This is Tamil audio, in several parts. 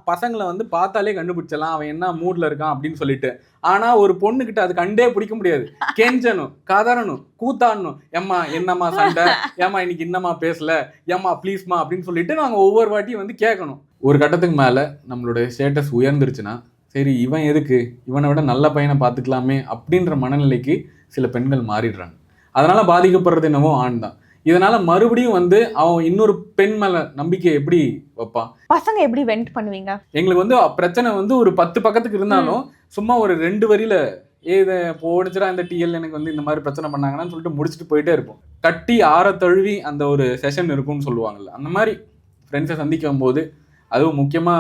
பசங்களை வந்து பார்த்தாலே கண்டுபிடிச்சலாம் அவன் என்ன மூட்ல இருக்கான் அப்படின்னு சொல்லிட்டு. ஆனா ஒரு பொண்ணுகிட்ட அது கண்டே பிடிக்க முடியாது. கெஞ்சணும், கதறணும், கூத்தாடணும், ஏம்மா என்னம்மா சண்டை, ஏம்மா இன்னைக்கு இன்னமா பேசல, ஏம்மா ப்ளீஸ்மா அப்படின்னு சொல்லிட்டு நாங்க ஒவ்வொரு வாட்டியும் வந்து கேட்கணும். ஒரு கட்டத்துக்கு மேல நம்மளுடைய ஸ்டேட்டஸ் உயர்ந்துருச்சுன்னா, சரி இவன் எதுக்கு, இவனை விட நல்ல பையனை பார்த்துக்கலாமே அப்படின்ற மனநிலைக்கு சில பெண்கள் மாறிடுறாங்க. அதனால பாதிக்கப்படுறது என்னவோ ஆண் தான். இதனால மறுபடியும் வந்து அவன் இன்னொரு பெண் மேல நம்பிக்கை எப்படி வைப்பான்? பசங்க எப்படி வெண்ட் பண்ணுவீங்க? எங்களுக்கு வந்து பிரச்சனை வந்து ஒரு 10 பக்கத்துக்கு இருந்தாலும் சும்மா ஒரு 2 வரியில இதை போடுச்சுடா இந்த டிஎல் எனக்கு வந்து இந்த மாதிரி பிரச்சனை பண்ணாங்கன்னு சொல்லிட்டு முடிச்சுட்டு போயிட்டே இருப்போம். கட்டி ஆற தழுவி அந்த ஒரு செஷன் இருக்கும்னு சொல்லுவாங்கல்ல, அந்த மாதிரி ஃப்ரெண்ட்ஸை சந்திக்கும் போது, அதுவும் முக்கியமா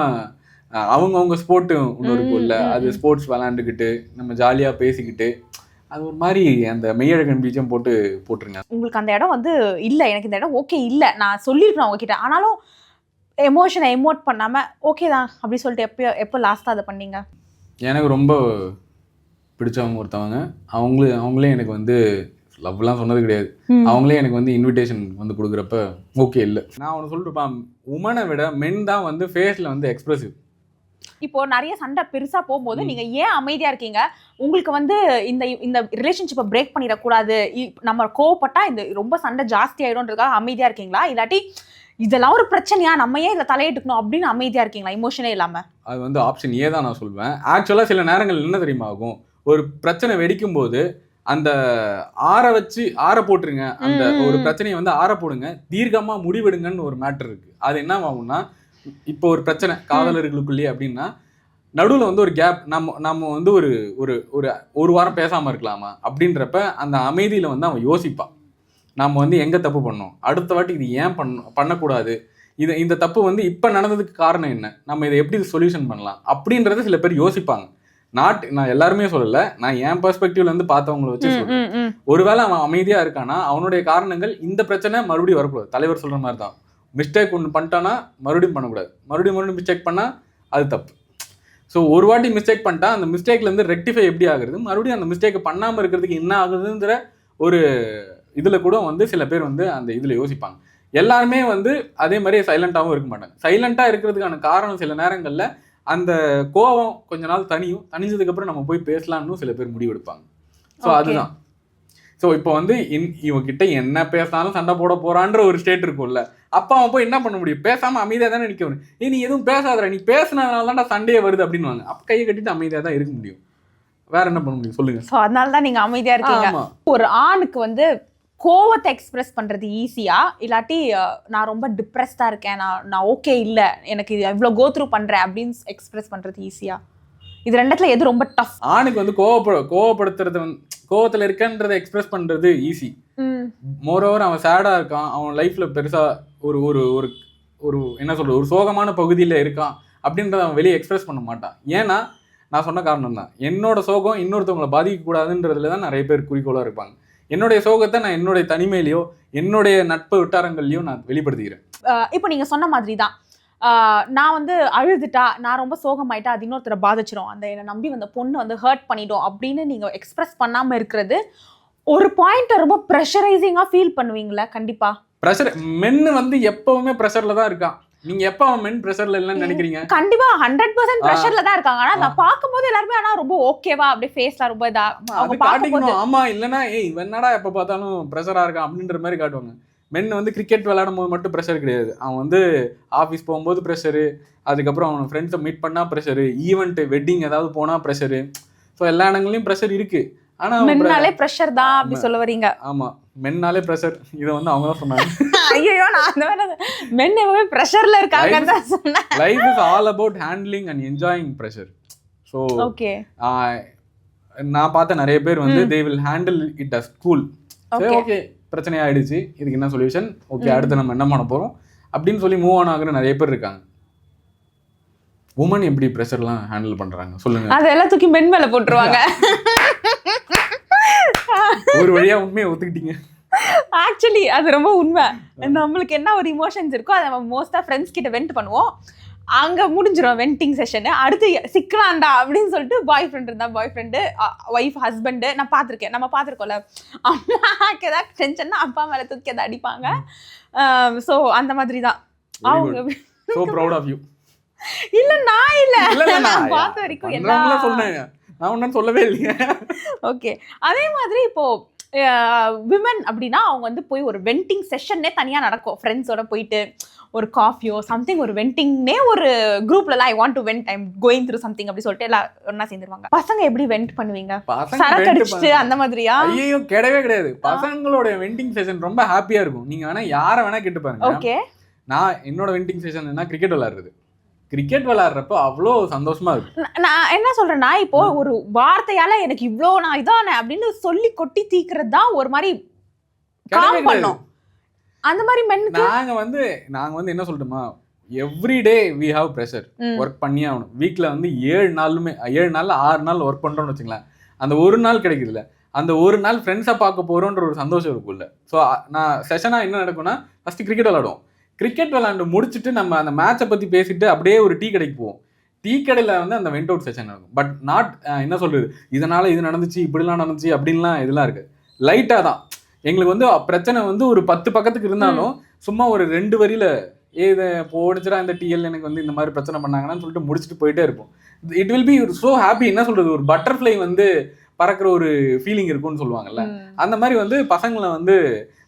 அவங்க ஸ்போர்ட்டு ஒன்று இருக்கும்ல, அது ஸ்போர்ட்ஸ் விளையாண்டுக்கிட்டு நம்ம ஜாலியா பேசிக்கிட்டு அது ஒரு மாதிரி அந்த மெய்யழகன் பீஜம் போட்டுருங்க. உங்களுக்கு அந்த இடம் வந்து இல்லை, எனக்கு இந்த இடம் ஓகே இல்லை, நான் சொல்லியிருக்கேன் அவங்ககிட்ட, ஆனாலும் எமோஷனை எமோட் பண்ணாமல் ஓகே தான் அப்படி சொல்லிட்டு எப்போ லாஸ்ட்டாக அதை பண்ணீங்க? எனக்கு ரொம்ப பிடிச்சவங்க ஒருத்தவங்க, அவங்களே எனக்கு வந்து லவ்லாம் சொன்னது கிடையாது. அவங்களே எனக்கு வந்து இன்விடேஷன் வந்து கொடுக்குறப்ப ஓகே இல்லை. நான் ஒன்று சொல்லிட்டுப்பான், உமனை விட மென் தான் வந்து ஃபேஸில் வந்து எக்ஸ்பிரசிவ். இப்போ நிறைய சண்டை பெருசா போகும்போது நீங்க ஏன் அமைதியா இருக்கீங்க? உங்களுக்கு வந்து இந்த ரிலேஷன்ஷிப்பை பிரேக் பண்ணிடக்கூடாது, நம்ம கோவப்பட்டா இந்த ரொம்ப சண்டை ஜாஸ்தி ஆயிடும்ன்றதுக்காக அமைதியா இருக்கீங்களா? இல்லாட்டி இதெல்லாம் ஒரு பிரச்சனையா, நம்ம ஏன் இதில் தலையிட்டுக்கணும் அப்படின்னு அமைதியா இருக்கீங்களா இமோஷனே இல்லாம? அது வந்து ஆப்ஷன் ஏ தான் நான் சொல்வேன். ஆக்சுவலா சில நேரங்கள் என்ன தெரியுமா ஆகும், ஒரு பிரச்சனை வெடிக்கும் போது அந்த ஆற போட்டுருங்க, அந்த ஒரு பிரச்சனையை வந்து ஆற போடுங்க, தீர்க்கமா முடிவெடுங்கன்னு ஒரு மேட்டர் இருக்கு. அது என்ன ஆகும்னா, இப்போ ஒரு பிரச்சனை காதலர்களுக்குள்ளேயே அப்படின்னா நடுவில் வந்து ஒரு கேப், நம்ம வந்து ஒரு வாரம் பேசாமல் இருக்கலாமா அப்படின்றப்ப அந்த அமைதியில் வந்து அவன் யோசிப்பான், நம்ம வந்து எங்கே தப்பு பண்ணோம், அடுத்த வாட்டி இது ஏன் பண்ணக்கூடாது, இந்த தப்பு வந்து இப்போ நடந்ததுக்கு காரணம் என்ன, நம்ம இதை எப்படி சொல்யூஷன் பண்ணலாம் அப்படின்றத சில பேர் யோசிப்பாங்க. நான் எல்லாருமே சொல்லலை, நான் என் பெர்ஸ்பெக்டிவ்ல இருந்து பார்த்தவங்களை வச்சு சொல்றேன். ஒருவேளை அவன் அமைதியாக இருக்கானா அவனுடைய காரணங்கள் இந்த பிரச்சனை மறுபடியும் வரக்கூடாது. தலைவர் சொல்கிற மாதிரி தான், மிஸ்டேக் ஒன்று பண்ணிட்டானா மறுபடியும் பண்ணக்கூடாது, மறுபடியும் மிஸ்டேக் பண்ணால் அது தப்பு. ஸோ ஒரு வாட்டி மிஸ்டேக் பண்ணிட்டா அந்த மிஸ்டேக்லேருந்து ரெக்டிஃபை எப்படி ஆகுறது, மறுபடியும் அந்த மிஸ்டேக்கை பண்ணாமல் இருக்கிறதுக்கு என்ன ஆகுதுங்கிற ஒரு இதில் கூட வந்து சில பேர் வந்து அந்த இதில் யோசிப்பாங்க. எல்லாருமே வந்து அதே மாதிரி சைலண்ட்டாகவும் இருக்க மாட்டாங்க. சைலண்ட்டாக இருக்கிறதுக்கான காரணம் சில நேரங்களில் அந்த கோபம் கொஞ்ச நாள் தனிஞ்சதுக்கப்புறம் நம்ம போய் பேசலான்னு சில பேர் முடிவெடுப்பாங்க. ஸோ அதுதான். ஸோ இப்போ வந்து இவங்கிட்ட என்ன பேசினாலும் சண்டை போட போறான்ற ஒரு ஸ்டேட் இருக்கும்ல, அப்போ அவன் போய் என்ன பண்ண முடியும், பேசாமல் அமைதியாக தானே நிற்க முடியும். நீ எதுவும் பேசாதடா, நீ பேசினதுனால தான்டா சண்டையே வருது அப்படின்வாங்க. அப்போ கையை கட்டிட்டு அமைதியாக தான் இருக்க முடியும், வேற என்ன பண்ண முடியும் சொல்லுங்க. ஸோ அதனால தான் நீங்கள் அமைதியாக இருக்கீங்க. ஒரு ஆணுக்கு வந்து கோவத்தை எக்ஸ்பிரஸ் பண்ணுறது ஈஸியா, இல்லாட்டி நான் ரொம்ப டிப்ரெஸ்டாக இருக்கேன், நான் ஓகே இல்லை, எனக்கு இது எவ்வளோ கோத்ரூ பண்ணுறேன் அப்படின்னு எக்ஸ்பிரஸ் பண்ணுறது ஈஸியா? இது ரெண்டத்துல எது ரொம்ப டஃப்? ஆணுக்கு வந்து கோவப்படுத்துறது வந்து கோவத்தில் இருக்கன்றதை எக்ஸ்பிரஸ் பண்ணுறது ஈஸி. மோரோவர் அவன் சேடாக இருக்கான், அவன் லைஃப்பில் பெருசாக ஒரு ஒரு ஒரு என்ன சொல்கிறது, ஒரு சோகமான பகுதியில் இருக்கான் அப்படின்றத அவன் வெளியே எக்ஸ்பிரஸ் பண்ண மாட்டான். ஏன்னா நான் சொன்ன காரணம் தான், என்னோட சோகம் இன்னொருத்தவங்களை பாதிக்கக்கூடாதுன்றதுல தான் நிறைய பேர் குறிக்கோளாக இருப்பாங்க. என்னுடைய சோகத்தை நான் என்னுடைய தனிமையிலையோ என்னுடைய நட்பு வட்டாரங்கள்லையோ நான் வெளிப்படுத்திக்கிறேன். இப்போ நீங்கள் சொன்ன மாதிரி தான், நான் வந்து அழுதுட்டா, நான் ரொம்ப சோகமாயிட்டா அது இன்னொருத்தரை பாதிச்சிடும், அந்த என்னை நம்பி வந்த பொண்ணு வந்து ஹர்ட் பண்ணிடும் அப்படின்னு நீங்கள் எக்ஸ்பிரஸ் பண்ணாமல் இருக்கிறது ஒரு பாயிண்ட் ரொம்ப ப்ரெஷரைசிங்காக ஃபீல் பண்ணுவீங்களா? கண்டிப்பாக ப்ரெஷர், மென்னு வந்து எப்பவுமே ப்ரெஷரில் தான் இருக்கான். நீங்க எப்ப அவன் மென் ப்ரெஷர்ல இல்லன்னு நினைக்கிறீங்க? கண்டிப்பா 100% ப்ரெஷர்ல தான் இருக்காங்க. ஆனா நான் பாக்கும்போது எல்லாரும் ஆனா ரொம்ப ஓகேவா அப்படியே ஃபேஸ்ல ரொம்ப இதா அவங்க பாக்கும்போது ஆமா இல்லனா ஏய் என்னடா எப்ப பார்த்தாலும் ப்ரெஷரா இருக்கான் அப்படின்ற மாதிரி காட்டுவாங்க. மென் வந்து கிரிக்கெட் விளையாடும் போது மட்டும் ப்ரெஷர் கிடையாது, அவன் வந்து ஆஃபீஸ் போகும்போது ப்ரெஷரு, அதுக்கப்புறம் அவன் ஃப்ரெண்ட்ஸை மீட் பண்ணா ப்ரெஷரு, ஈவெண்ட் வெட்டிங் ஏதாவது போனா ப்ரெஷரு. ஸோ எல்லா இடங்கள்லையும் ப்ரெஷர் இருக்கு. ஆனா மென்னாலே ப்ரெஷர் தான் அப்படி சொல்ல வரீங்க? ஆமா, மென்னாலே ப்ரெஷர், இதை வந்து அவங்க தான் சொன்னாங்க. ஐயோ நான் மென் எப்பவுமே ப்ரெஷர்ல இருக்காங்கன்னு தான் சொன்னேன். Life is all about handling and enjoying pressure. So okay, நான் பார்த்த நிறைய பேர் வந்து they will handle it as cool. சரி ஓகே பிரச்சனை ஆயிடுச்சு, இதுக்கு என்ன சொல்யூஷன், ஓகே அடுத்து நம்ம என்ன பண்ண போறோம் அப்படின்னு சொல்லி மூவ் ஆன் ஆகுற நிறைய பேர் இருக்காங்க. உமன் எப்படி ப்ரெஷர்லாம் ஹேண்டில் பண்றாங்க சொல்லுங்க? அதெல்லாம் தூக்கி மென் மேல போட்டுருவாங்க. ஒரு வழியா உண்மையை ஒத்துக்கிட்டீங்க. ஆக்சுவலி அது ரொம்ப உண்மை. நம்மளுக்கு என்ன ஒரு இமோஷன்ஸ் இருக்கோ அதை நம்ம மோஸ்டா ஃப்ரெண்ட்ஸ் கிட்ட வெண்ட் பண்ணுவோம், அங்கே முடிஞ்சிடும் வெண்டிங் செஷனு. அடுத்து சிக்கலாண்டா அப்படின்னு சொல்லிட்டு பாய் ஃப்ரெண்ட் இருந்தால் பாய் ஃப்ரெண்டு, ஒய்ஃப் ஹஸ்பண்டு, நான் பார்த்துருக்கேன், நம்ம பார்த்துருக்கோம்ல, அம்மாக்கு ஏதாவது டென்ஷன்னா அப்பா மேலே தூக்கி அதை அடிப்பாங்க. ஸோ அந்த மாதிரி தான் அவங்க. So proud of you. இல்லை நான் நான் பார்த்த வரைக்கும் எல்லா சொன்னேன், நான் ஒன்னும் சொல்லவே இல்லையே. ஓகே, அதே மாதிரி இப்போ விமன் அப்படின்னா அவங்க வந்து போய் ஒரு வெண்டிங் செஷன்னே தனியா நடக்கும், ஃப்ரெண்ட்ஸோட போயிட்டு ஒரு காஃபியோ சம்திங், ஒரு வெண்டிங்னே ஒரு குரூப்லலாம் I want to vent, I'm going through something அப்படி சொல்லிட்டு எல்லாம் ஒண்ணா சேர்ந்துருவாங்க. பசங்க எப்படி வெண்ட் பண்ணுவீங்க? சரக்கு அடிச்சிட்டு அந்த மாதிரியா? ஐயோ கிடையவே கிடையாது. பசங்களோட வெண்டிங் செஷன் ரொம்ப ஹாப்பியா இருக்கும். நீங்க வேணா யாரை வேணா கேட்டு பாருங்க. ஓகே, நான் என்னோட வெண்டிங் செஷன் என்ன, கிரிக்கெட் விளையாடுறது. கிரிக்கெட் விளையாடுறப்ப அவ்வளோ சந்தோஷமா இருக்கும். நான் என்ன சொல்றேன்னா, இப்போ ஒரு வார்த்தையால எனக்கு இவ்வளோ நான் இதானே அப்படின்னு சொல்லி கொட்டி தீக்கிறது தான் ஒரு மாதிரி காம் பண்ணும். அந்த மாதிரி மென்னுக்கு நாங்க வந்து என்ன சொல்லட்டுமா, everyday we have pressure, work பண்ணியே ஆகணும். வீக்ல வந்து 7 நாள்ல 6 நாள் ஒர்க் பண்றோம்னு வச்சுங்களேன். அந்த ஒரு நாள் கிடைக்குதுல்ல, அந்த ஒரு நாள் ஃப்ரெண்ட்ஸை பார்க்க போறோன்ற ஒரு சந்தோஷம் இருக்கும்ல. ஸோ நான் செஷனா என்ன நடக்கும்னா, ஃபர்ஸ்ட் கிரிக்கெட் விளையாடுவோம். கிரிக்கெட் விளையாண்டு முடிச்சுட்டு நம்ம அந்த மேட்சை பத்தி பேசிட்டு அப்படியே ஒரு டீ கடைக்கு போவோம். டீ கடையில் வந்து அந்த வெண்ட் அவுட் செஷன் இருக்கும். பட் நாட் என்ன சொல்றது, இதனால இது நடந்துச்சு இப்படிலாம் நடந்துச்சு அப்படின்லாம் இதெல்லாம் இருக்கு. லைட்டாக தான் எங்களுக்கு வந்து பிரச்சனை வந்து ஒரு 10 பக்கத்துக்கு இருந்தாலும் சும்மா ஒரு 2 வரியில இதை போடுச்சுடா இந்த டிஎல் எனக்கு வந்து இந்த மாதிரி பிரச்சனை பண்ணாங்கன்னு சொல்லிட்டு முடிச்சுட்டு போயிட்டே இருப்போம். It will be so happy. என்ன சொல்றது, ஒரு பட்டர்ஃப்ளை வந்து பறக்கிற ஒரு ஃபீலிங் இருக்கும்னு சொல்லுவாங்கல்ல, அந்த மாதிரி வந்து பசங்களை வந்து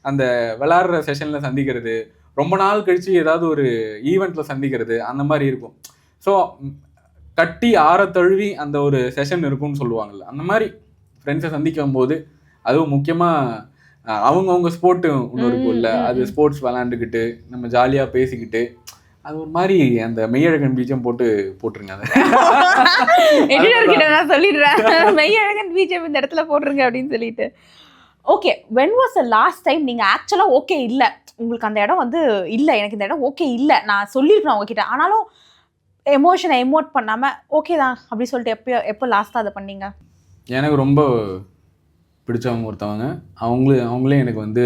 அந்த விளையாடுற செஷன்ல சந்திக்கிறது, ரொம்ப நாள் கழிச்சு ஏதாவது ஒரு ஈவெண்ட்ல சந்திக்கிறது, அந்த மாதிரி இருக்கும். ஸோ கட்டி ஆற தழுவி அந்த ஒரு செஷன் இருக்கும்னு சொல்லுவாங்கல்ல, அந்த மாதிரி ஃப்ரெண்ட்ஸை சந்திக்கும் போது, அதுவும் முக்கியமாக அவங்கவுங்க ஸ்போர்ட்டு ஒன்று இருக்கும்ல, அது ஸ்போர்ட்ஸ் விளாண்டுக்கிட்டு நம்ம ஜாலியாக பேசிக்கிட்டு, அது ஒரு மாதிரி அந்த மெய்யழகன் பீஜம் போட்டுருங்க. நான் சொல்லிடுறேன், மெய்யழகன் பீஜம் இந்த இடத்துல போட்டுருங்க அப்படின்னு சொல்லிட்டு. Okay, when was the last time நீங்க ஆக்சுவலா ஓகே இல்ல, உங்களுக்கு அந்த இடம் வந்து இல்ல, எனக்கு இந்த இடம் ஓகே இல்ல, நான் சொல்லிருக்கேன் உங்ககிட்ட, ஆனாலும் எமோஷனை எமோட் பண்ணாம ஓகே தான் அப்படி சொல்லிட்டு எப்போ லாஸ்டா அதை பண்ணீங்க? எனக்கு ரொம்ப பிடிச்சவங்க ஒருத்தவங்க, அவங்களே எனக்கு வந்து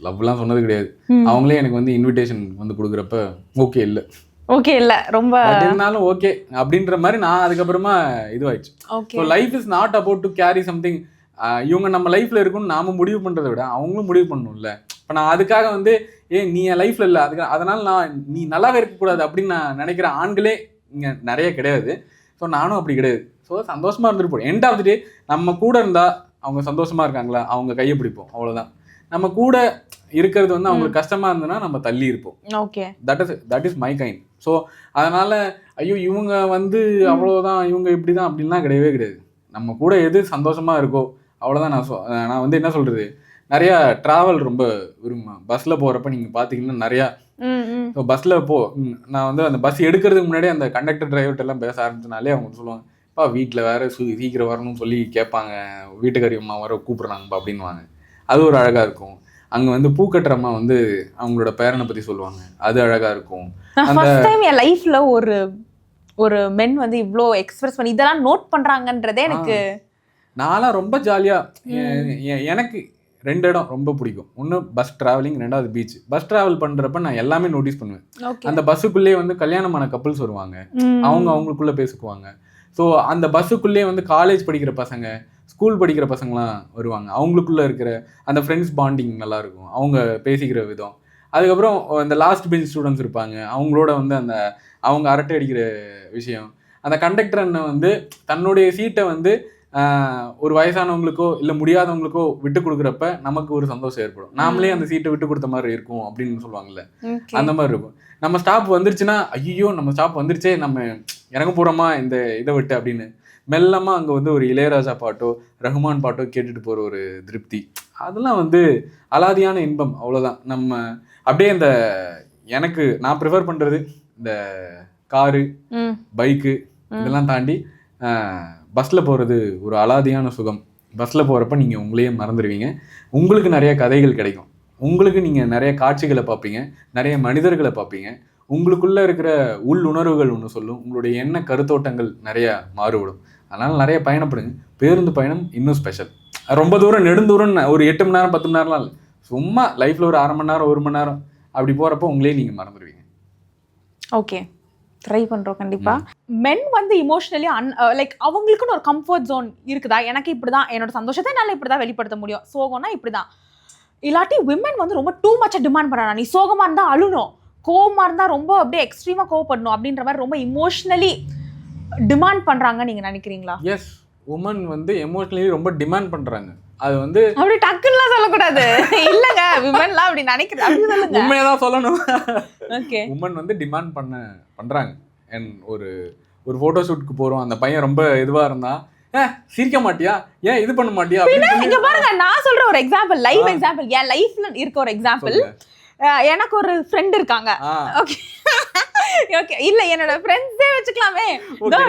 லவ்லாம் சொன்னது கிடையாது. அவங்களே எனக்கு வந்து இன்விடேஷன் வந்து கொடுக்குறப்ப ஓகே இல்லை ரொம்ப இருந்தாலும் ஓகே அப்படின்ற மாதிரி நான் அதுக்கப்புறமா இதுவாயிடுச்சு. So life is not about to carry something. இவங்க நம்ம லைஃப்ல இருக்குன்னு நாம முடிவு பண்றதை விட அவங்களும் முடிவு பண்ணணும்ல. இப்போ நான் அதுக்காக வந்து நீ என் லைஃப்ல இல்லை, அதனால நீ நல்லாவே இருக்கக்கூடாது அப்படின்னு நான் நினைக்கிற ஆண்களே இங்கே நிறைய கிடையாது. ஸோ நானும் அப்படி கிடையாது. ஸோ சந்தோஷமா இருந்துட்டு போடும். எண்ட் ஆஃப் தி டே நம்ம கூட இருந்தா அவங்க சந்தோஷமா இருக்காங்களா, அவங்க கையை பிடிப்போம், அவ்வளோதான். நம்ம கூட இருக்கிறது வந்து அவங்களுக்கு கஷ்டமா இருந்ததுன்னா நம்ம தள்ளி இருப்போம். Okay, that is my kind. So அதனால ஐயோ இவங்க வந்து அவ்வளோதான், இவங்க இப்படிதான் அப்படின்லாம் கிடையவே கிடையாது. நம்ம கூட எது சந்தோஷமா இருக்கோ அவ்வளோதான். நான் வந்து என்ன சொல்றது, நிறையா ட்ராவல் ரொம்ப விரும்புவேன். பஸ்ஸில் போகிறப்ப நீங்கள் பார்த்தீங்கன்னா நிறையா பஸ்ஸில் நான் வந்து அந்த பஸ் எடுக்கிறதுக்கு முன்னாடி அந்த கண்டக்டர் டிரைவர்கிட்ட எல்லாம் பேச ஆரம்பிச்சனாலே அவங்க சொல்லுவாங்க, அப்பா வீட்டில் வேற சீக்கிரம் வரணும்னு சொல்லி கேட்பாங்க, வீட்டுக்காரி அம்மா வர கூப்பிட்றாங்கப்பா அப்படின்வாங்க. அது ஒரு அழகாக இருக்கும். அங்கே வந்து பூக்கட்டுறம்மா வந்து அவங்களோட பேரனை பற்றி சொல்லுவாங்க, அது அழகாக இருக்கும். ஃபர்ஸ்ட் டைம் என் லைஃப்ல ஒரு மென் வந்து இவ்வளோ எக்ஸ்பிரஸ் பண்ணி இதெல்லாம் நோட் பண்ணுறாங்கன்றதே எனக்கு, நான்லாம் ரொம்ப ஜாலியாக. எனக்கு 2 இடம் ரொம்ப பிடிக்கும். ஒன்று பஸ் டிராவலிங், 2வது பீச். பஸ் டிராவல் பண்ணுறப்ப நான் எல்லாமே நோட்டீஸ் பண்ணுவேன். அந்த பஸ்ஸுக்குள்ளேயே வந்து கல்யாணமான கப்புள்ஸ் வருவாங்க, அவங்களுக்குள்ளே பேசிக்குவாங்க. ஸோ அந்த பஸ்ஸுக்குள்ளேயே வந்து காலேஜ் படிக்கிற பசங்க, ஸ்கூல் படிக்கிற பசங்களாம் வருவாங்க, அவங்களுக்குள்ளே இருக்கிற அந்த ஃப்ரெண்ட்ஸ் பாண்டிங் நல்லாயிருக்கும், அவங்க பேசிக்கிற விதம். அதுக்கப்புறம் அந்த லாஸ்ட் பெஞ்ச் ஸ்டூடெண்ட்ஸ் இருப்பாங்க, அவங்களோட வந்து அந்த அவங்க அரட்டை அடிக்கிற விஷயம். அந்த கண்டக்டர் அண்ணன் வந்து தன்னுடைய சீட்டை வந்து ஒரு வயசானவங்களுக்கோ இல்லை முடியாதவங்களுக்கோ விட்டு கொடுக்குறப்ப நமக்கு ஒரு சந்தோஷம் ஏற்படும். நாமளே அந்த சீட்டை விட்டு கொடுத்த மாதிரி இருக்கும் அப்படின்னு சொல்லுவாங்கல்ல, அந்த மாதிரி இருக்கும். நம்ம ஸ்டாப் வந்துருச்சுன்னா ஐயோ நம்ம ஸ்டாப் வந்துருச்சே, நம்ம இறங்க போகிறோமா இந்த இதை விட்டு அப்படின்னு மெல்லமாக அங்கே வந்து ஒரு இளையராஜா பாட்டோ ரஹ்மான் பாட்டோ கேட்டுட்டு போகிற ஒரு திருப்தி, அதெல்லாம் வந்து அலாதியான இன்பம். அவ்வளோதான். நம்ம அப்படியே இந்த எனக்கு நான் ப்ரிஃபர் பண்ணுறது இந்த காரு பைக்கு இதெல்லாம் தாண்டி பஸ்ஸில் போகிறது ஒரு அலாதியான சுகம். பஸ்ஸில் போகிறப்ப நீங்கள் உங்களையே மறந்துடுவீங்க. உங்களுக்கு நிறைய கதைகள் கிடைக்கும், உங்களுக்கு நீங்கள் நிறைய காட்சிகளை பார்ப்பீங்க, நிறைய மனிதர்களை பார்ப்பீங்க. உங்களுக்குள்ளே இருக்கிற உள்ளுணர்வுகள் ஒன்று சொல்லும், உங்களுடைய எண்ண கருத்தோட்டங்கள் நிறையா மாறுபடும். அதனால் நிறைய பயணப்படுங்க. பேருந்து பயணம் இன்னும் ஸ்பெஷல். ரொம்ப தூரம் நெடுந்தூரம் ஒரு 8 மணி நேரம் 10 மணி நேரம்லாம் இல்லை, சும்மா லைஃப்பில் ஒரு 1/2 மணி நேரம் 1 மணி நேரம் அப்படி போகிறப்போ உங்களே நீங்கள் மறந்துடுவீங்க. ஓகே, ட்ரை பண்ணுறோம் கண்டிப்பாக. மென் வந்து இமோஷனலி லைக் அவங்களுக்குன்னு ஒரு கம்ஃபர்ட் ஜோன் இருக்குதா, எனக்கு இப்படி தான் என்னோட சந்தோஷத்தை என்னால் இப்படி தான் வெளிப்படுத்த முடியும், சோகம்னா இப்படி தான். இல்லாட்டி விமன் வந்து ரொம்ப டூ மச்சாக டிமாண்ட் பண்ணுறாங்க, நீ சோகமாக இருந்தால் அழுணும், கோவமாக இருந்தால் ரொம்ப அப்படியே எக்ஸ்ட்ரீமாக கோவப்படணும் அப்படின்ற மாதிரி ரொம்ப இமோஷ்னலி டிமாண்ட் பண்றாங்க நீங்க நினைக்கிறீங்களா? எஸ், உமன் வந்து எமோஷனலி ரொம்ப டிமாண்ட் பண்றாங்க. அது வந்து அப்படி டக்குலாம் சொல்லக்கூடாது. இல்லங்க, விமன்லாம் அப்படி நினைக்கிறது அப்படி சொல்லுங்க. உண்மையதான் சொல்லணும். ஓகே, உமன் வந்து டிமாண்ட் பண்றாங்க. அண்ட் ஒரு போட்டோ ஷூட்க்கு போறோம், அந்த பையன் ரொம்ப இதுவா இருந்தா சிரிக்க மாட்டியா, ஏன் இது பண்ண மாட்டியா? இங்க பாருங்க, நான் சொல்ற ஒரு எக்ஸாம்பிள், லைவ் எக்ஸாம்பிள், என் லைஃப்ல இருக்க ஒரு எக்ஸாம்பிள். எனக்கு ஒரு ஃப்ரெண்ட் இருக்காங்க. ஓகே ஓகே, இல்ல என்னோட ஃப்ரெண்ட்ஸே வச்சுக்கலாமே.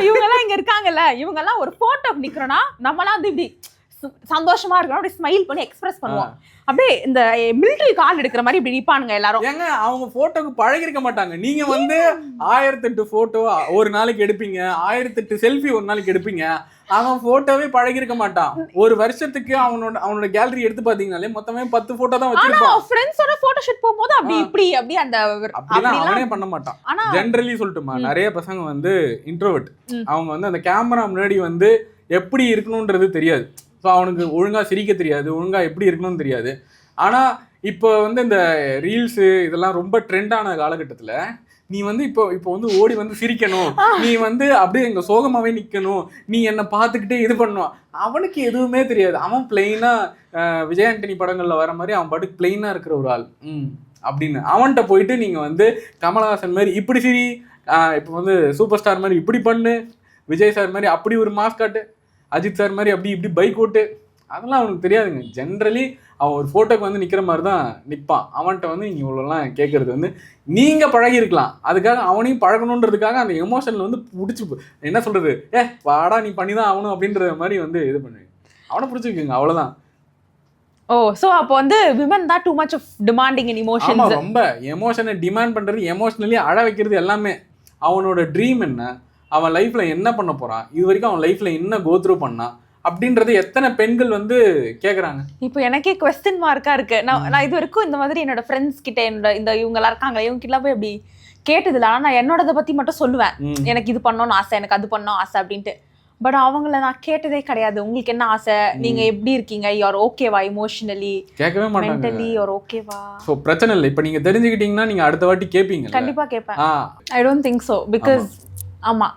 இவங்க எல்லாம் இங்க இருக்காங்கல்ல, இவங்க எல்லாம் ஒரு போட்டோ நிக்கிறோம்னா நம்மலாம் வந்து இப்படி சந்தோஷமா இருக்கணும், அப்படி ஸ்மைல் பண்ணி எக்ஸ்பிரஸ் பண்ணுவோம். அப்படியே இந்த மிலிட்டரி கார்டு எடுக்கிற மாதிரி இப்படி நிப்பானுங்க எல்லாரும். ஏங்க அவங்க போட்டோக்கு பழகிருக்க மாட்டாங்க. நீங்க வந்து 1008 போட்டோ ஒரு நாளைக்கு எடுப்பீங்க, 1008 செல்ஃபி ஒரு நாளைக்கு எடுப்பீங்க. அவன் போட்டோவே பழகிருக்க மாட்டான். ஒரு வருஷத்துக்கு அவனோட கேலரி எடுத்து பாத்தீங்கன்னாலே மொத்தமே 10 போட்டோ தான் வச்சிருப்பான். ஆனா ஃப்ரெண்ட்ஸோட போட்டோ ஷூட் போகும்போது அப்படி இப்படி அப்படி அந்த அப்படிலாம் அவனே பண்ண மாட்டான். ஜெனரலி சொல்லட்டுமா, நிறைய பசங்க வந்து இன்ட்ரோவர்ட். அவங்க வந்து அந்த கேமரா முன்னாடி வந்து எப்படி இருக்கணும்ன்றது தெரியாது. ஸோ அவனுக்கு ஒழுங்கா சிரிக்க தெரியாது, ஒழுங்கா எப்படி இருக்கணும்னு தெரியாது. ஆனா இப்போ வந்து இந்த ரீல்ஸு இதெல்லாம் ரொம்ப ட்ரெண்டான காலகட்டத்தில் நீ வந்து இப்போ வந்து ஓடி வந்து சிரிக்கணும், நீ வந்து அப்படியே எங்க சோகமாவே நிக்கணும், நீ என்னை பார்த்துக்கிட்டே இது பண்ணுவான். அவனுக்கு எதுவுமே தெரியாது. அவன் பிளெயினா விஜய் ஆண்டனி படங்கள்ல வர மாதிரி அவன் பாட்டுக்கு பிளெயினா இருக்கிற ஒரு ஆள் அப்படின்னு. அவன்கிட்ட போயிட்டு நீங்க வந்து கமலஹாசன் மாதிரி இப்படி சிரி, இப்போ வந்து சூப்பர் ஸ்டார் மாதிரி இப்படி பண்ணு, விஜய் சார் மாதிரி அப்படி ஒரு மாஸ்காட்டு, அஜித் சார் மாதிரி அப்படி இப்படி பைக் ஓட்டு, அதெல்லாம் அவனுக்கு தெரியாதுங்க. ஜென்ரலி அவன் ஒரு ஃபோட்டோக்கு வந்து நிற்கிற மாதிரி தான் நிற்பான். அவன்கிட்ட வந்து நீங்கள் இவ்வளோலாம் கேட்குறது வந்து நீங்கள் பழகிருக்கலாம். அதுக்காக அவனையும் பழகணுன்றதுக்காக அந்த எமோஷனில் வந்து பிடிச்சி என்ன சொல்கிறது, வாடா நீ பண்ணி தான் ஆகணும் அப்படின்ற மாதிரி வந்து இது பண்ணு, அவனை பிடிச்சிருக்குங்க, அவ்வளோதான். ஓ, சோ அப்போ வந்து விமன் தான் too much of demanding in emotions. ஆமா, ரொம்ப எமோஷனை டிமாண்ட் பண்ணுறது, எமோஷனலி அழ வைக்கிறது எல்லாமே. அவனோட ட்ரீம் என்ன, அவன் லைஃப்பில் என்ன பண்ண போகிறான், இது வரைக்கும் அவன் லைஃப்பில் என்ன கோத்ரூ பண்ணான் அப்படின்றது எத்தனை பெண்கள் வந்து கேட்குறாங்க. இப்போ எனக்கே குவெஸ்டின் மார்க்கா இருக்கு. நான் இது வரைக்கும் இந்த மாதிரி என்னோட ஃப்ரெண்ட்ஸ் கிட்ட இந்த இவங்கெல்லாம் இருக்காங்களே இவங்க கிட்ட போய் அப்படி கேட்டதில்ல. ஆனால் நான் என்னோடதை பற்றி மட்டும் சொல்லுவேன், எனக்கு இது பண்ணணும்னு ஆசை, எனக்கு அது பண்ணணும் ஆசை அப்படின்ட்டு. பட் அவங்கள நான் கேட்டதே கிடையாது. உங்களுக்கு என்ன ஆசை, நீங்க எப்படி இருக்கீங்க, யூஆர் ஓகேவா எமோஷனலி, கேட்கவே மாட்டாங்க. மென்டலி யூஆர் ஓகேவா? சோ பிரச்சனை இல்லை. இப்போ நீங்க தெரிஞ்சுக்கிட்டீங்கன்னா நீங்க அடுத்த வாட்டி கேட்பீங்க. கண்டிப்பா கேட்பேன். I don't think so, because ஆமா,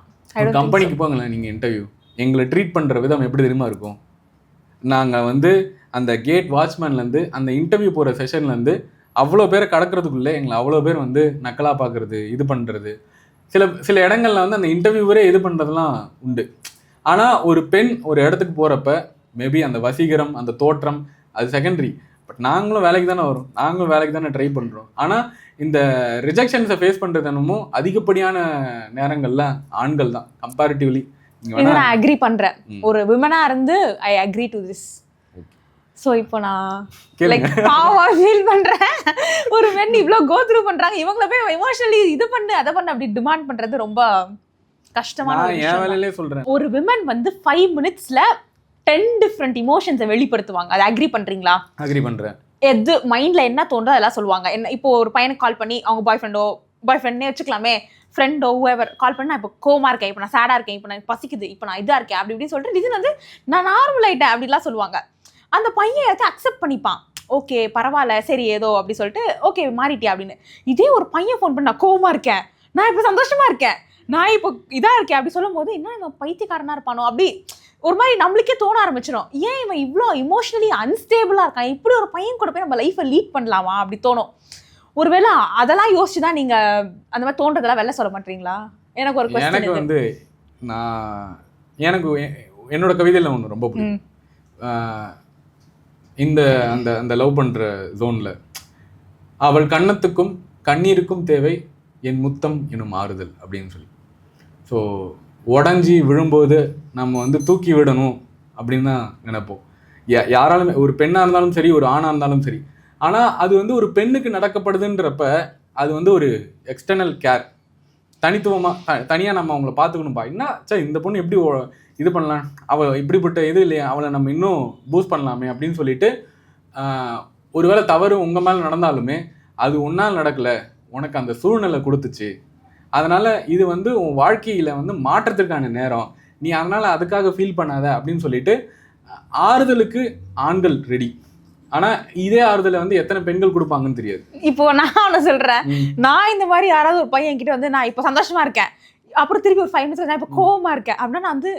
கம்பெனிக்கு போங்களேன் நீங்க இன்டர்வியூ, எங்களை ட்ரீட் பண்ற விதம் எப்படி தெரியுமா இருக்கும்? நாங்க வந்து அந்த கேட் வாட்ச்மேன்லேருந்து அந்த இன்டர்வியூ போகிற செஷன்லேருந்து அவ்வளோ பேரை கடக்கிறதுக்குள்ளே எங்களை அவ்வளோ பேர் வந்து நக்கலாக பார்க்குறது, இது பண்ணுறது. சில இடங்கள்ல வந்து அந்த இன்டர்வியூவரே இது பண்ணுறதுலாம் உண்டு. ஆனால் ஒரு பெண் ஒரு இடத்துக்கு போகிறப்ப மேபி அந்த வசீகரம், அந்த தோற்றம் அது செகண்டரி. பட் நாங்களும் வேலைக்கு தானே வரோம், நாங்களும் வேலைக்கு தானே ட்ரை பண்ணுறோம். ஆனால் இந்த ரிஜெக்ஷன்ஸை ஃபேஸ் பண்ணுறது என்னமோ அதிகப்படியான நேரங்களில் ஆண்கள் தான் கம்பேரிட்டிவ்லி. நான் அக்ரி பண்றேன். ஒரு விமனா இருந்து I agree to this. So இப்போ நான் லைக் பாவா ஃபீல் பண்றேன். ஒரு பெண் இவ்ளோ கோ த்ரூ பண்றாங்க, இவங்கள போய் எமோஷனலி இது பண்ணு அதை பண்ணு அப்படி டிமாண்ட் பண்றது ரொம்ப கஷ்டமான விஷயம். நான் வேலையிலே சொல்றேன். ஒரு விமன் வந்து 5 மினிட்ஸ்ல 10 டிஃபரண்ட் எமோஷன்ஸை வெளிப்படுத்துவாங்க. அதை அக்ரி பண்றீங்களா? அக்ரி பண்றேன். எது மைண்ட்ல என்ன தோன்றோ அதெல்லாம் சொல்லுவாங்க. என்ன இப்போ ஒரு பையனுக்கு கால் பண்ணி அவங்க பாய் ஃப்ரெண்டே வச்சுக்கலாமே, ஃப்ரெண்டோ ஹூஎவர் கால் பண்ணி நான் இப்போ கோமா இருக்கேன், இப்போ நான் சேடா இருக்கேன், இப்போ நான் பசிக்குது, இப்போ நான் இதா இருக்கேன் அப்படி இப்படின்னு சொல்லிட்டு ரீசன் வந்து நான் நார்மல் ஆயிட்டேன் அப்படிலாம் சொல்லுவாங்க. அந்த பையன் எல்லாத்தையும் அக்செப்ட் பண்ணிப்பான். ஓகே பரவாயில்ல, சரி ஏதோ அப்படி சொல்லிட்டு ஓகே மாறிட்டியா அப்படின்னு. இதே ஒரு பையன் ஃபோன் பண்ணி நான் கோவமா இருக்கேன், நான் இப்போ சந்தோஷமா இருக்கேன், நான் இப்போ இதா இருக்கேன் அப்படி சொல்லும் போது என்ன இவன் பைத்தியக்காரனா இருப்பானோ அப்படி ஒரு மாதிரி நம்மளுக்கே தோண ஆரம்பிச்சிடும். ஏன் இவன் இவ்வளோ இமோஷனலி அன்ஸ்டேபிளா இருக்கான், இப்படி ஒரு பையன் கூட போய் நம்ம லைஃப்பை லீட் பண்ணலாமா அப்படி தோணும். ஒருவேளை அதெல்லாம் யோசிச்சுதான் நீங்க அந்த மாதிரி தோன்றதெல்லாம் வெளில சொல்ல மாட்டீங்களா? எனக்கு ஒரு क्वेश्चन. எனக்கு வந்து எனக்கு என்னோட கவிதையில ஒன்று ரொம்ப பிடிக்கும். இந்த அந்த அந்த லவ் பண்ற ஜோன்ல அவள் கன்னத்துக்கும் கண்ணீருக்கும் தேவை என் முத்தம் எனும் ஆறுதல் அப்படின்னு சொல்லி. ஸோ உடஞ்சி விழும்போது நம்ம வந்து தூக்கி விடணும் அப்படின்னு தான் நினைப்போம். யாராலுமே, ஒரு பெண்ணாக இருந்தாலும் சரி, ஒரு ஆணாக இருந்தாலும் சரி. ஆனால் அது வந்து ஒரு பெண்ணுக்கு நடக்கப்படுதுன்றப்ப அது வந்து ஒரு எக்ஸ்டர்னல் கேர், தனியாக நம்ம அவங்கள பார்த்துக்கணும்பா. என்ன சார் இந்த பொண்ணு எப்படி இது பண்ணலாம், அவள் இப்படிப்பட்ட இது இல்லையா, அவளை நம்ம இன்னும் பூஸ்ட் பண்ணலாமே அப்படின்னு சொல்லிட்டு, ஒருவேளை தவறு உங்கள் மேலே நடந்தாலுமே அது உன்னால் நடக்கலை, உனக்கு அந்த சூழ்நிலை கொடுத்துச்சு, அதனால் இது வந்து உன் வாழ்க்கையில் வந்து மாற்றத்துக்கான நேரம், நீ அதனால் அதுக்காக ஃபீல் பண்ணாத அப்படின்னு சொல்லிட்டு ஆறுதலுக்கு ஆண்கள் ரெடி. ஆனா இதே ஆறுதலை வந்து எத்தனை பெண்கள் கொடுப்பாங்கன்னு தெரியாது. இப்போ நான் ஒன்று சொல்றேன், நான் இந்த மாதிரி யாராவது ஒரு பையன் கிட்ட வந்து நான் இப்போ சந்தோஷமா இருக்கேன் அப்புறம் திருப்பி ஒரு 5 minutes நான் இப்போ கோவமா இருக்கேன் அப்படின்னா நான் வந்து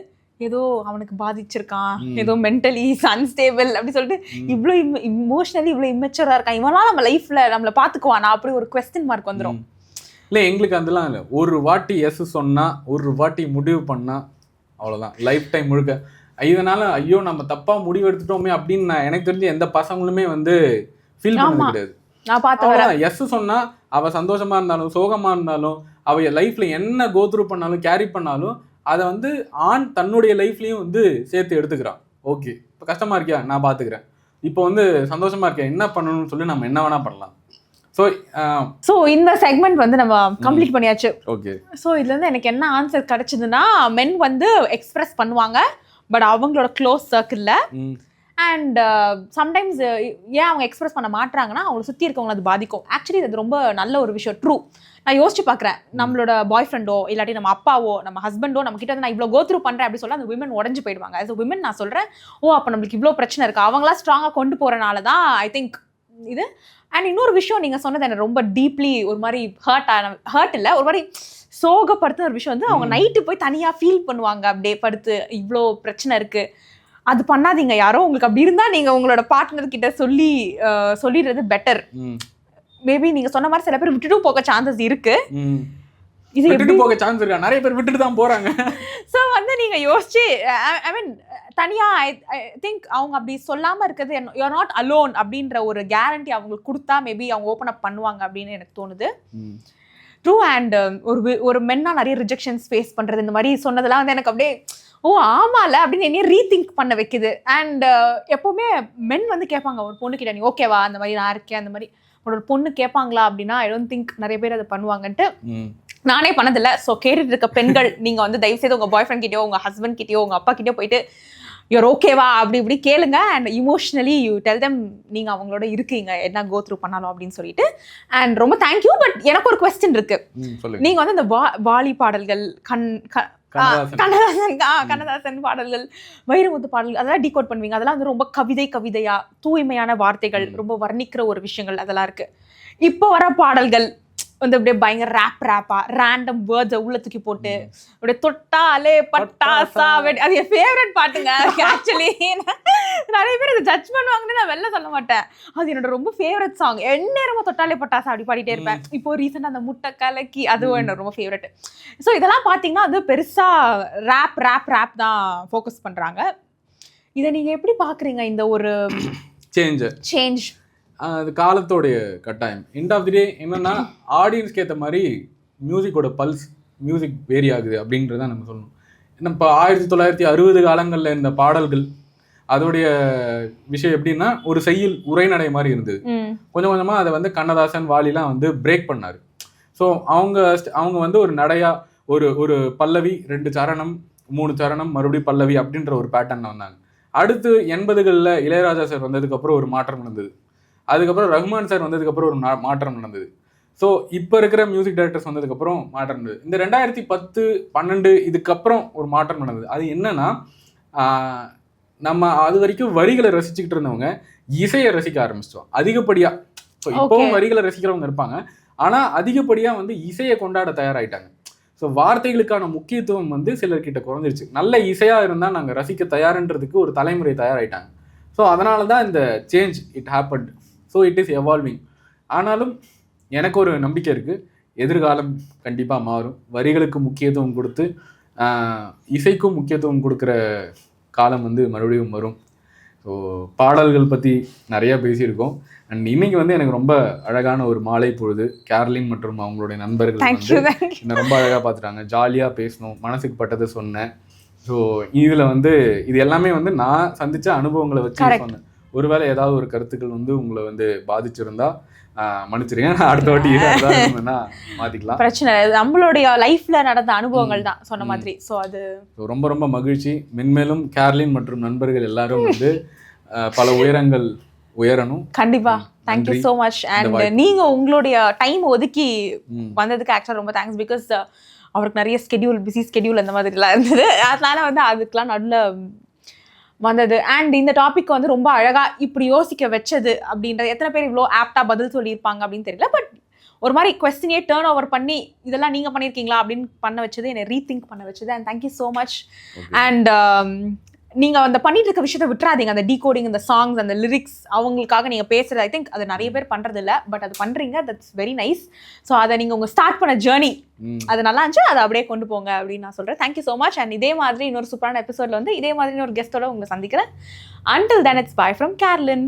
ஏதோ அவனுக்கு பாதிச்சிருக்கான், ஏதோ மென்டலி அன்ஸ்டேபிள் அப்படி சொல்லிட்டு இவ்வளோ இமோஷனலி இவ்வளோ இம்மெச்சூரா இருக்கான், இவனால நம்ம லைஃப்ல நம்மளை பாத்துக்குவானா அப்படி ஒரு குவெஸ்டின் மார்க் வந்துடும். இல்லை எங்களுக்கு அதெல்லாம் இல்லை. ஒரு வாட்டி எஸ் சொன்னா ஒரு வாட்டி முடிவு பண்ணா அவ்வளோதான் லைஃப் டைம் முழுக்க. இதனால ஐயோ நம்ம தப்பா முடிவு எடுத்துட்டோமே அப்படின்னு எனக்கு தெரிஞ்ச எந்த பசங்களுமே வந்து ஃபீல் பண்ணது கிடையாது. நான் பார்த்தேன் எஸ் சொன்னா அவ சந்தோஷமா இருந்தாலும் சோகமா இருந்தாலும் அவ லைஃப்ல என்ன கோத்ரூ பண்ணாலும் கேரி பண்ணாலும் அதை வந்து ஆண் தன்னுடைய லைஃப்லயும் வந்து சேர்த்து எடுத்துக்கிறான். ஓகே இப்போ கஷ்டமா இருக்கியா நான் பாத்துக்கிறேன், இப்போ வந்து சந்தோஷமா இருக்கேன் என்ன பண்ணணும்னு சொல்லி நம்ம என்ன வேணா பண்ணலாம். ஸோ இந்த செக்மெண்ட் வந்து நம்ம கம்ப்ளீட் பண்ணியாச்சு. ஓகே. ஸோ இதுல இருந்து எனக்கு என்ன ஆன்சர் கிடைச்சதுன்னா மென் வந்து எக்ஸ்பிரஸ் பண்ணுவாங்க பட் அவங்களோட க்ளோஸ் சர்க்கிள்ல. அண்ட் சம்டைம்ஸ் ஏன் அவங்க எக்ஸ்பிரஸ் பண்ண மாட்டாங்கன்னா அவங்களை சுற்றி இருக்கவங்களை அது பாதிக்கும். ஆக்சுவலி இது ரொம்ப நல்ல ஒரு விஷயம், ட்ரூ. நான் யோசிச்சு பார்க்குறேன், நம்மளோட பாய் ஃப்ரெண்டோ இல்லாட்டி நம்ம அப்பாவோ நம்ம ஹஸ்பண்டோ நம்ம கிட்ட வந்து நான் இவ்வளோ கோத்ரூ பண்ணுறேன் அப்படி சொல்ல அந்த விமன் உடஞ்சு போயிடுவாங்க. as a women நான் சொல்கிறேன், ஓ அப்போ நம்மளுக்கு இவ்வளோ பிரச்சனை இருக்கு, அவங்களா ஸ்ட்ராங்காக கொண்டு போகிறனால தான் ஐ திங்க் இது. அண்ட் இன்னொரு விஷயம் நீங்கள் சொன்னது எனக்கு ரொம்ப டீப்லி ஒரு மாதிரி ஹர்ட் இல்லை ஒரு மாதிரி சோகப்படுத்துன ஒரு விஷயம் வந்து அவங்க நைட்டு போய் தனியாக ஃபீல் பண்ணுவாங்க அப்படியே படுத்து இவ்வளோ பிரச்சனை இருக்குது. அது பண்ணாதீங்க. யாரோ உங்களுக்கு அப்படி இருந்தால் நீங்கள் உங்களோட பார்ட்னர் கிட்ட சொல்லிடுறது பெட்டர். மேபி நீங்கள் சொன்ன மாதிரி சில பேர் விட்டுட்டு போக சான்சஸ் இருக்கு. இது எப்படி போக சான்ஸ் இருக்கா? நிறைய பேர் விட்டுட்டு தான் போகிறாங்க. ஸோ வந்து நீங்கள் யோசிச்சு ஐ மீன் தனியாக ஐ திங்க் அவங்க அப்படி சொல்லாமல் இருக்கிறது யூஆர் நாட் அலோன் அப்படின்ற ஒரு கேரண்டி அவங்களுக்கு கொடுத்தா மேபி அவங்க ஓப்பன் அப் பண்ணுவாங்க அப்படின்னு எனக்கு தோணுது. ட்ரூ. அண்ட் ஒரு மென்னா நிறைய ரிஜெக்ஷன்ஸ் ஃபேஸ் பண்ணுறது இந்த மாதிரி சொன்னதெல்லாம் வந்து எனக்கு அப்படியே ஓ ஆமால அப்படின்னு என்னைய ரீதிங்க் பண்ண வைக்குது. அண்ட் எப்போவுமே மென் வந்து கேட்பாங்க ஒரு பொண்ணு கிட்ட நீ ஓகேவா அந்த மாதிரி நான் இருக்கேன் அந்த மாதிரி ஒரு பொண்ணு கேட்பாங்களா அப்படின்னா ஐ டோன்ட் திங்க் நிறைய பேர் அதை பண்ணுவாங்கன்ட்டு நானே பண்ணதில்லை. ஸோ கேட்டுட்டு இருக்க பெண்கள் நீங்கள் வந்து தயவுசெய்து உங்கள் பாய் ஃப்ரெண்ட் கிட்டயோ உங்கள் ஹஸ்பண்ட் கிட்டயோ உங்கள் அப்பா கிட்டயோ போயிட்டு யூர் ஓகேவா அப்படி இப்படி கேளுங்க. And emotionally you tell them நீங்கள் அவங்களோட இருக்கீங்க என்ன கோ த்ரூ பண்ணாலும் அப்படின்னு சொல்லிட்டு. அண்ட் ரொம்ப தேங்க்யூ. பட் எனக்கு ஒரு கொஸ்டின் இருக்கு. நீங்கள் வந்து இந்த வாலி பாடல்கள் கண்ணதாசன் பாடல்கள் வைரமுத்து பாடல்கள் அதெல்லாம் டீகோட் பண்ணுவீங்க. அதெல்லாம் வந்து ரொம்ப கவிதையா தூய்மையான வார்த்தைகள் ரொம்ப வர்ணிக்கிற ஒரு விஷயங்கள் அதெல்லாம் இருக்கு. இப்போ வர பாடல்கள் வந்து அப்படியே பயங்கர ரேப்பா ரேண்டம் வேர்ட்ஸை உள்ள தூக்கி போட்டு அப்படியே தொட்டாலே பட்டாசா அது என் ஃபேவரட் பாட்டுங்க. ஆக்சுவலி நிறைய பேர் அதை ஜட்ஜ் பண்ணுவாங்கன்னு நான் வெளில சொல்ல மாட்டேன். அது என்னோட ரொம்ப ஃபேவரட் சாங். எந்நேரமா தொட்டாலே பட்டாசா அப்படி பாடிட்டே இருப்பேன். இப்போ ரீசெண்டாக அந்த முட்டை கலக்கி அதுவும் என்னோட ரொம்ப ஃபேவரட். ஸோ இதெல்லாம் பார்த்தீங்கன்னா அது பெருசா ரேப் தான் ஃபோக்கஸ் பண்றாங்க. இதை நீங்க எப்படி பாக்குறீங்க? இந்த ஒரு சேஞ்ச் அது காலத்தோடைய கட்டாயம். எண்ட் ஆஃப் தி டே என்னன்னா ஆடியன்ஸ்க்கு ஏற்ற மாதிரி மியூசிக்கோட பல்ஸ் மியூசிக் வேரி ஆகுது அப்படின்றத நம்ம சொல்லணும். ஏன்னா இப்போ 1960 காலங்களில் இந்த பாடல்கள் அதோடைய விஷயம் எப்படின்னா ஒரு செய்யுள் உரைநடை மாதிரி இருந்தது. கொஞ்சம் கொஞ்சமாக அதை வந்து கண்ணதாசன் வாலிலாம் வந்து பிரேக் பண்ணார். ஸோ அவங்க வந்து ஒரு நடையா ஒரு பல்லவி 2 சரணம் 3 சரணம் மறுபடியும் பல்லவி அப்படின்ற ஒரு பேட்டர்னில் வந்தாங்க. அடுத்து 80களில் இளையராஜா சார் வந்ததுக்கப்புறம் ஒரு மாற்றம் நடந்தது. அதுக்கப்புறம் ரஹ்மான் சார் வந்ததுக்கப்புறம் ஒரு மாற்றம் நடந்தது. ஸோ இப்போ இருக்கிற மியூசிக் டைரக்டர்ஸ் வந்ததுக்கப்புறம் மாற்றம் நடந்தது. இந்த 2010, 12 இதுக்கப்புறம் ஒரு மாற்றம் நடந்தது. அது என்னன்னா நம்ம அது வரைக்கும் வரிகளை ரசிச்சுக்கிட்டு இருந்தவங்க இசையை ரசிக்க ஆரம்பிச்சிட்டோம் அதிகப்படியாக. ஸோ இப்போவும் வரிகளை ரசிக்கிறவங்க இருப்பாங்க, ஆனால் அதிகப்படியாக வந்து இசையை கொண்டாட தயாராகிட்டாங்க. ஸோ வார்த்தைகளுக்கான முக்கியத்துவம் வந்து சிலர்கிட்ட குறைஞ்சிருச்சு. நல்ல இசையாக இருந்தால் நாங்கள் ரசிக்க தயாருன்றதுக்கு ஒரு தலைமுறை தயாராகிட்டாங்க. ஸோ அதனால தான் இந்த change it happened. So it is evolving. ஆனாலும் எனக்கு ஒரு நம்பிக்கை இருக்குது, எதிர்காலம் கண்டிப்பாக மாறும். வரிகளுக்கு முக்கியத்துவம் கொடுத்து இசைக்கும் முக்கியத்துவம் கொடுக்குற காலம் வந்து மறுபடியும் வரும். ஸோ பாடல்கள் பற்றி நிறையா பேசியிருக்கோம். அண்ட் இன்னைக்கு வந்து எனக்கு ரொம்ப அழகான ஒரு மாலை பொழுது. கேர்லின் மற்றும் அவங்களுடைய நண்பர்கள் வந்து என்னை ரொம்ப அழகாக பார்த்துட்டாங்க. ஜாலியாக பேசணும், மனசுக்கு பட்டதை சொன்னேன். ஸோ இதில் வந்து இது எல்லாமே வந்து நான் சந்தித்த அனுபவங்களை வச்சு சொன்னேன். ஒருவேளை ஏதாவது ஒரு கருத்துக்கள் வந்து உங்களை வந்து பாதிச்சிருந்தா மன்னிச்சிருங்க, அடுத்த வாட்டி மாற்றிக்கலாம். பிரச்சனை நம்மளுடைய லைஃப்ல நடந்த அனுபவங்கள் தான் சொன்ன மாதிரி. ஸோ அது ரொம்ப ரொம்ப மகிழ்ச்சி. மென்மேலும் கேர்லின் மற்றும் நண்பர்கள் எல்லாரும் வந்து பல உயரங்கள் உயரணும். கண்டிப்பா. Thank you so much. அண்ட் நீங்க உங்களுடைய டைம் ஒதுக்கி வந்ததுக்கு ஆக்சுவலாக ரொம்ப தேங்க்ஸ். பிகாஸ் அவருக்கு நிறைய பிஸி ஸ்கெடியூல் அந்த மாதிரிலாம் இருந்தது. அதனால வந்து அதுக்கெலாம் நடுவில் வந்தது. அண்ட் இந்த டாபிக் வந்து ரொம்ப அழகாக இப்படி யோசிக்க வச்சது அப்படின்றது எத்தனை பேர் இவ்வளோ ஆப்டாக பதில் சொல்லியிருப்பாங்க அப்படின்னு தெரியல. பட் ஒரு மாதிரி கொஸ்டினே டேர்ன் ஓவர் பண்ணி இதெல்லாம் நீங்க பண்ணியிருக்கீங்களா அப்படின்னு பண்ண வச்சது, என்னை ரீதிங்க் பண்ண வச்சது. And thank you so much. And நீங்க அந்த பண்ணிட்டு இருக்க விஷயத்தை விட்டுறாதீங்க. அந்த டீகோடிங், அந்த சாங்ஸ், அந்த லிரிக்ஸ் அவங்களுக்காக நீங்க பேசுறது, ஐ திங்க் அது நிறைய பேர் பண்றது இல்ல, பட் அது பண்றீங்க. That's very nice. ஸோ அதை நீங்க உங்க ஸ்டார்ட் பண்ண ஜேர்னி அது நல்லா இருந்துச்சு, அதை அப்படியே கொண்டு போங்க அப்படின்னு நான் சொல்றேன். Thank you so much. அண்ட் இதே மாதிரி இன்னொரு சூப்பரான எபிசோட்ல வந்து இதே மாதிரி ஒரு கெஸ்டோட உங்களை சந்திக்கிறேன். Until then, it's bye from Carolyn.